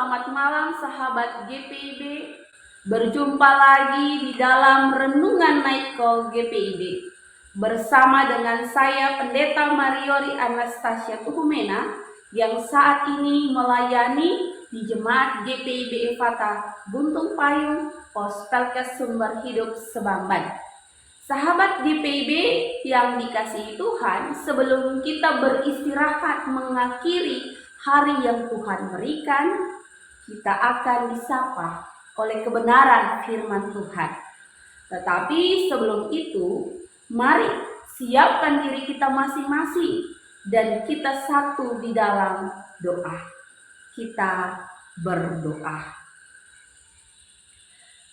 selamat malam sahabat GPIB. Berjumpa lagi di dalam Renungan Night Call GPIB. Bersama dengan saya Pendeta Mariori Anastasia Tuhumena yang saat ini melayani di Jemaat GPIB Efata Buntung Payung, Pos Pelkes Sumber Hidup Sebamban. Sahabat GPIB yang dikasihi Tuhan, sebelum kita beristirahat mengakhiri hari yang Tuhan berikan, kita akan disapa oleh kebenaran firman Tuhan. Tetapi sebelum itu, mari siapkan diri kita masing-masing dan kita satu di dalam doa. Kita berdoa.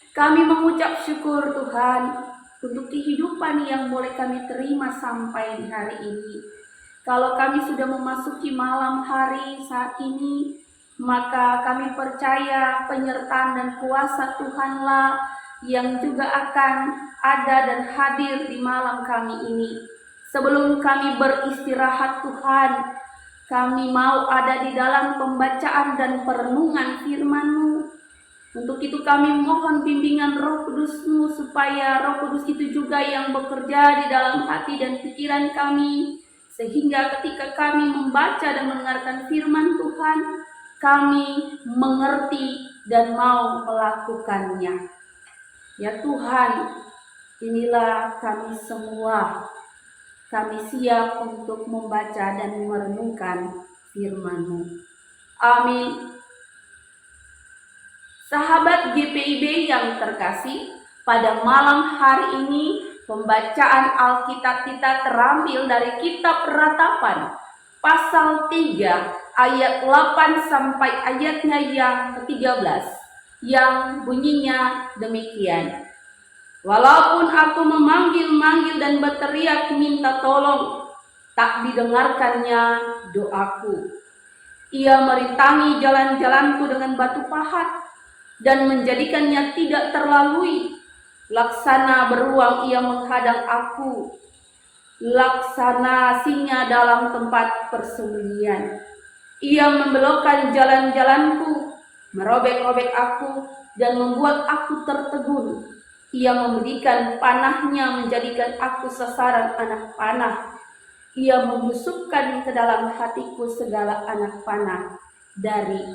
Kami mengucap syukur Tuhan untuk kehidupan yang boleh kami terima sampai di hari ini. Kalau kami sudah memasuki malam hari saat ini, maka kami percaya penyertaan dan kuasa Tuhanlah yang juga akan ada dan hadir di malam kami ini. Sebelum kami beristirahat Tuhan, kami mau ada di dalam pembacaan dan perenungan firman-Mu. Untuk itu kami mohon bimbingan Roh Kudus-Mu supaya Roh Kudus itu juga yang bekerja di dalam hati dan pikiran kami, sehingga ketika kami membaca dan mendengarkan firman Tuhan, kami mengerti dan mau melakukannya. Ya Tuhan, inilah kami semua. Kami siap untuk membaca dan merenungkan firman-Mu. Amin. Sahabat GPIB yang terkasih, pada malam hari ini pembacaan Alkitab kita terambil dari kitab Ratapan pasal 3 ayat 8 sampai ayatnya yang ke-13 yang bunyinya demikian. Walaupun aku memanggil-manggil dan berteriak minta tolong, tak didengarkannya doaku. Ia merintangi jalan-jalanku dengan batu pahat dan menjadikannya tidak terlalui. Laksana beruang ia menghadang aku, laksana singa dalam tempat persembunyian. Ia membelokkan jalan-jalanku, merobek-robek aku, dan membuat aku tertegun. Ia memberikan panahnya menjadikan aku sasaran anak panah. Ia membusukkan ke dalam hatiku segala anak panah dari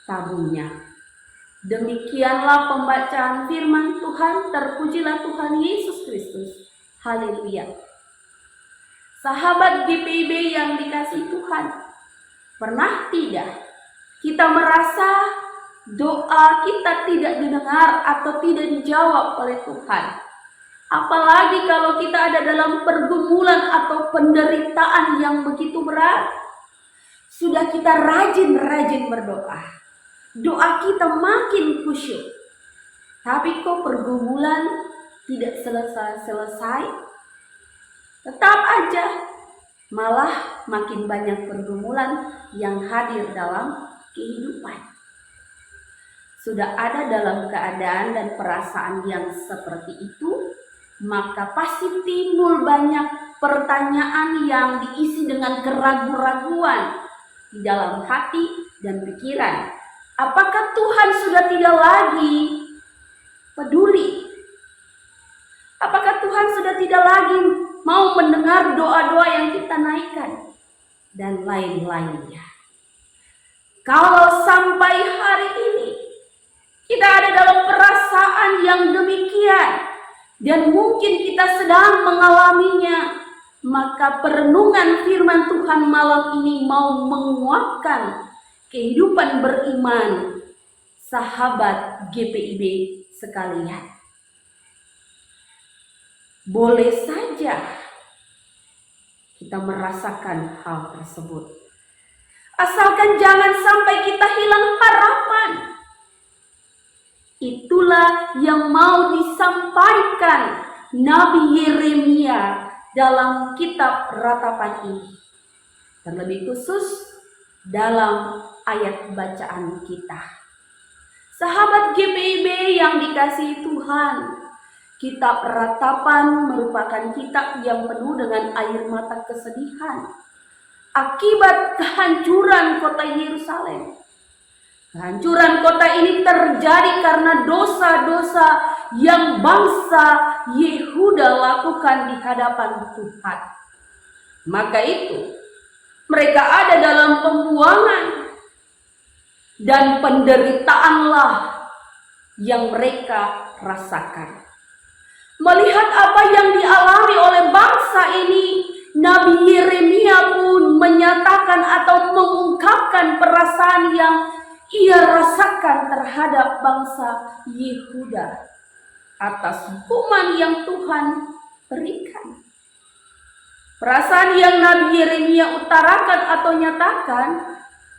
tabungnya. Demikianlah pembacaan firman Tuhan. Terpujilah Tuhan Yesus Kristus. Haleluya. Sahabat GPIB yang dikasihi Tuhan, pernah tidak kita merasa doa kita tidak didengar atau tidak dijawab oleh Tuhan? Apalagi kalau kita ada dalam pergumulan atau penderitaan yang begitu berat. Sudah kita rajin-rajin berdoa, doa kita makin khusyuk, tapi kok pergumulan tidak selesai-selesai? Tetap aja malah makin banyak pergumulan yang hadir dalam kehidupan. Sudah ada dalam keadaan dan perasaan yang seperti itu, maka pasti timbul banyak pertanyaan yang diisi dengan keraguan-raguan di dalam hati dan pikiran. Apakah Tuhan sudah tidak lagi peduli? Apakah Tuhan sudah tidak lagi mau mendengar doa-doa yang kita naikkan? Dan lain-lainnya. Kalau sampai hari ini kita ada dalam perasaan yang demikian, dan mungkin kita sedang mengalaminya, maka perenungan firman Tuhan malam ini mau menguatkan kehidupan beriman sahabat GPIB sekalian. Boleh saja kita merasakan hal tersebut, asalkan jangan sampai kita hilang harapan. Itulah yang mau disampaikan Nabi Yeremia dalam kitab Ratapan ini, terlebih khusus dalam ayat bacaan kita. Sahabat GPIB yang dikasihi Tuhan, kitab Ratapan merupakan kitab yang penuh dengan air mata kesedihan akibat kehancuran kota Yerusalem. Kehancuran kota ini terjadi karena dosa-dosa yang bangsa Yehuda lakukan di hadapan Tuhan. Maka itu, mereka ada dalam pembuangan dan penderitaanlah yang mereka rasakan. Melihat apa yang dialami oleh bangsa ini, Nabi Yeremia pun menyatakan atau mengungkapkan perasaan yang ia rasakan terhadap bangsa Yehuda atas hukuman yang Tuhan berikan. Perasaan yang Nabi Yeremia utarakan atau nyatakan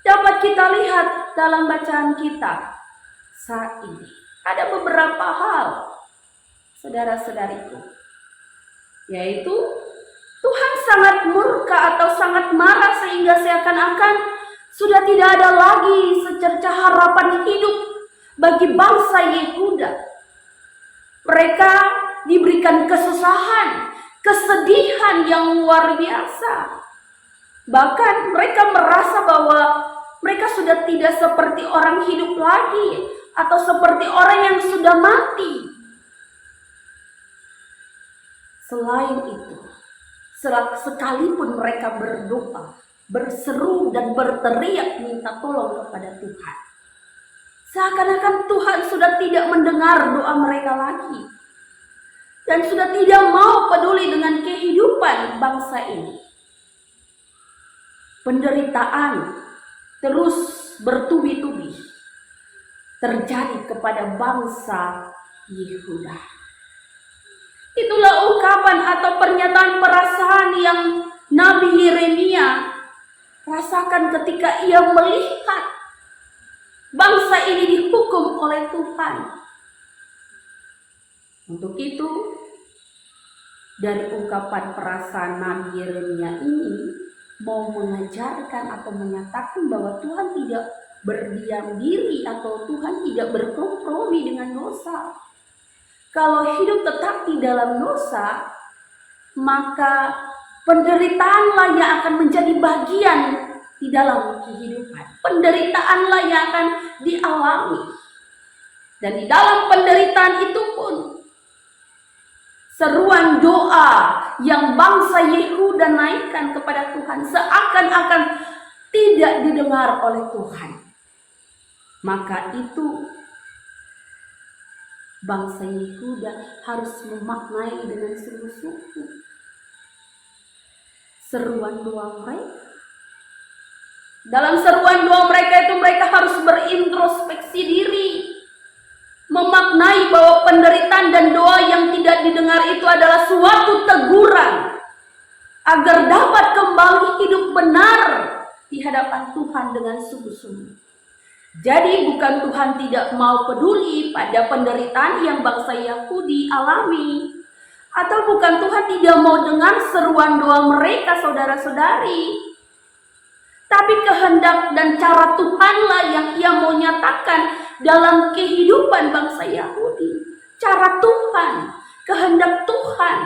dapat kita lihat dalam bacaan kita saat ini. Ada beberapa hal, saudara-saudariku, yaitu Tuhan sangat murka atau sangat marah sehingga seakan-akan sudah tidak ada lagi secerca harapan hidup bagi bangsa Yehuda. Mereka diberikan kesusahan, kesedihan yang luar biasa. Bahkan mereka merasa bahwa mereka sudah tidak seperti orang hidup lagi atau seperti orang yang sudah mati. Selain itu, sekalipun mereka berdoa, berseru dan berteriak minta tolong kepada Tuhan, seakan-akan Tuhan sudah tidak mendengar doa mereka lagi dan sudah tidak mau peduli dengan kehidupan bangsa ini. Penderitaan terus bertubi-tubi terjadi kepada bangsa Yehuda. Itulah ungkapan atau pernyataan perasaan yang Nabi Yeremia rasakan ketika ia melihat bangsa ini dihukum oleh Tuhan. Untuk itu, dari ungkapan perasaan Nabi Yeremia ini mau mengajarkan atau menyatakan bahwa Tuhan tidak berdiam diri atau Tuhan tidak berkompromi dengan dosa. Kalau hidup tetap di dalam dosa, maka penderitaanlah yang akan menjadi bagian di dalam kehidupan. Penderitaanlah yang akan dialami. Dan di dalam penderitaan itu pun, seruan doa yang bangsa Yehuda naikkan kepada Tuhan seakan-akan tidak didengar oleh Tuhan. Maka itu bangsa Yehuda harus memaknai dengan sungguh-sungguh seruan doa mereka. Dalam seruan doa mereka itu mereka harus berintrospeksi diri, memaknai bahwa penderitaan dan doa yang tidak didengar itu adalah suatu teguran agar dapat kembali hidup benar di hadapan Tuhan dengan sungguh-sungguh. Jadi bukan Tuhan tidak mau peduli pada penderitaan yang bangsa Yahudi alami, atau bukan Tuhan tidak mau dengar seruan doa mereka, saudara-saudari. Tapi kehendak dan cara Tuhanlah yang ia mau nyatakan dalam kehidupan bangsa Yahudi. Cara Tuhan, kehendak Tuhan.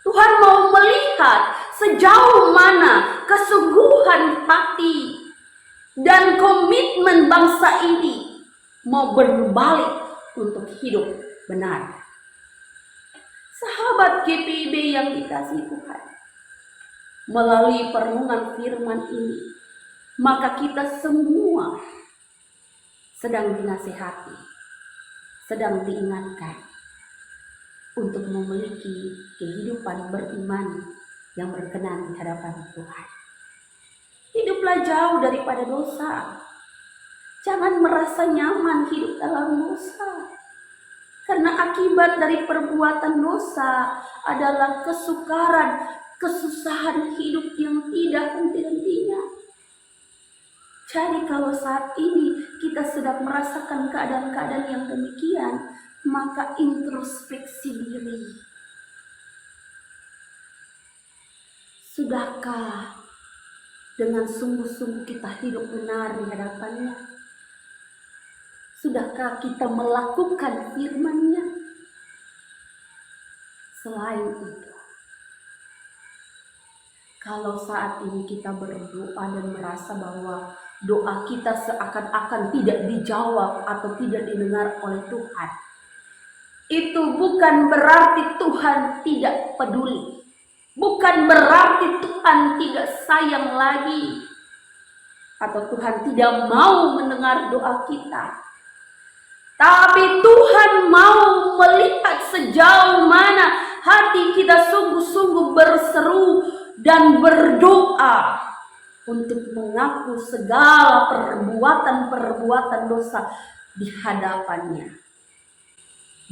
Tuhan mau melihat sejauh mana kesungguhan hati dan komitmen bangsa ini mau berbalik untuk hidup benar. Sahabat GPIB yang dikasihi Tuhan, melalui perenungan firman ini, maka kita semua sedang dinasihati, sedang diingatkan untuk memiliki kehidupan beriman yang berkenan di hadapan Tuhan. Hiduplah jauh daripada dosa. Jangan merasa nyaman hidup dalam dosa. Karena akibat dari perbuatan dosa adalah kesukaran, kesusahan hidup yang tidak henti-hentinya. Jadi kalau saat ini kita sedang merasakan keadaan-keadaan yang demikian, maka introspeksi diri. Sudahkah dengan sungguh-sungguh kita hidup benar di hadapannya? Sudahkah kita melakukan firman-Nya? Selain itu, kalau saat ini kita berdoa dan merasa bahwa doa kita seakan-akan tidak dijawab atau tidak didengar oleh Tuhan, itu bukan berarti Tuhan tidak peduli. Bukan berarti Tuhan tidak sayang lagi, atau Tuhan tidak mau mendengar doa kita. Tapi Tuhan mau melihat sejauh mana hati kita sungguh-sungguh berseru dan berdoa untuk mengaku segala perbuatan-perbuatan dosa di hadapannya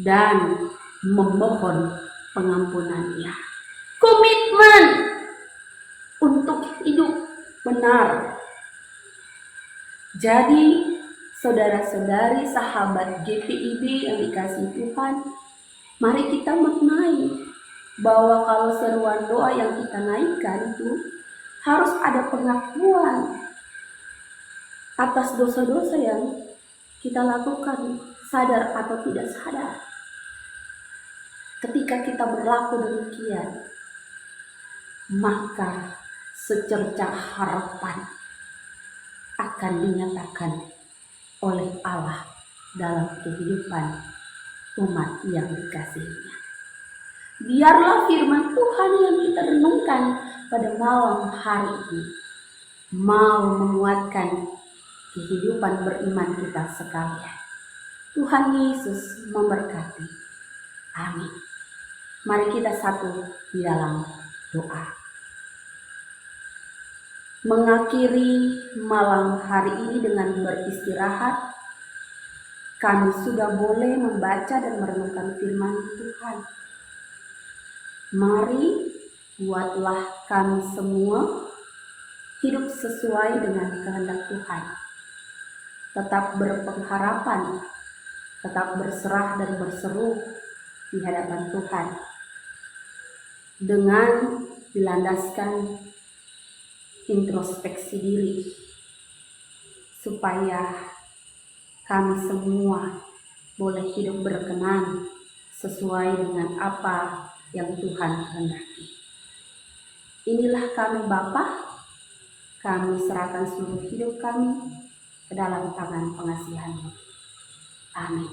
dan memohon pengampunannya. Komitmen untuk hidup benar. Jadi saudara-saudari sahabat GPIB yang dikasihi Tuhan, mari kita maknai bahwa kalau seruan doa yang kita naikkan itu harus ada pengakuan atas dosa-dosa yang kita lakukan, sadar atau tidak sadar. Ketika kita berlaku demikian, maka secercah harapan akan dinyatakan oleh Allah dalam kehidupan umat yang dikasihinya. Biarlah firman Tuhan yang kita renungkan pada malam hari ini mau menguatkan kehidupan beriman kita sekalian. Tuhan Yesus memberkati. Amin. Mari kita satu di dalam doa. Mengakhiri malam hari ini dengan beristirahat, kami sudah boleh membaca dan merenungkan firman Tuhan. Mari buatlah kami semua hidup sesuai dengan kehendak Tuhan. Tetap berpengharapan, tetap berserah dan berseru di hadapan Tuhan. Dengan dilandaskan introspeksi diri, supaya kami semua boleh hidup berkenan sesuai dengan apa yang Tuhan kehendaki. Inilah kami Bapa, kami serahkan seluruh hidup kami ke dalam tangan pengasihan-Mu. Amin.